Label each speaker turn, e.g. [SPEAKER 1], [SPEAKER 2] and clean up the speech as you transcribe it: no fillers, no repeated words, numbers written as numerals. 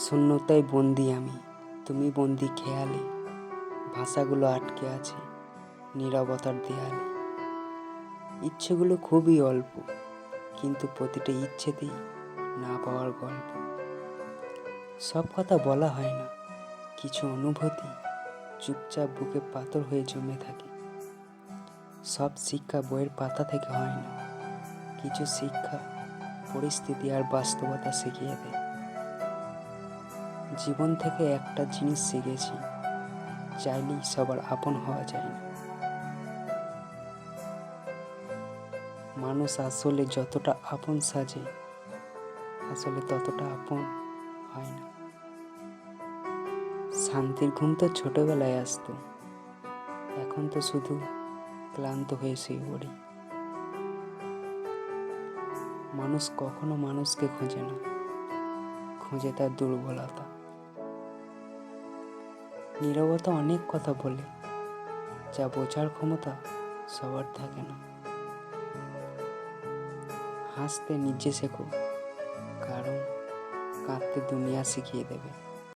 [SPEAKER 1] শূন্যতায় বন্দি আমি, তুমি বন্দি খেয়ালে। ভাষাগুলো আটকে আছে নীরবতার দেয়ালে। ইচ্ছেগুলো খুবই অল্প, কিন্তু প্রতিটা ইচ্ছেতেই না পাওয়ার গল্প। সব কথা বলা হয় না, কিছু অনুভূতি চুপচাপ বুকে পাথর হয়ে জমে থাকে। সব শিক্ষা বইয়ের পাতা থেকে হয় না, কিছু শিক্ষা পরিস্থিতি আর বাস্তবতা শিখিয়ে দেয়। জীবন থেকে একটা জিনিস শিখেছি, চাইলেই সবার আপন হওয়া যায় না। মানুষ আসলে যতটা আপন সাজে, আসলে ততটা আপন হয় না। শান্তির ঘুম তো ছোটবেলায় আসতো, এখন তো শুধু ক্লান্ত হয়ে শুয়ে পড়ি। মানুষ কখনো মানুষকে খোঁজে না, খোঁজে তার দুর্বলতা। নীরবতা অনেক কথা বলে, যা বোঝার ক্ষমতা সবার থাকে না। হাসতে নিজে শেখো, কারণ কাঁদতে দুনিয়া শিখিয়ে দেবে।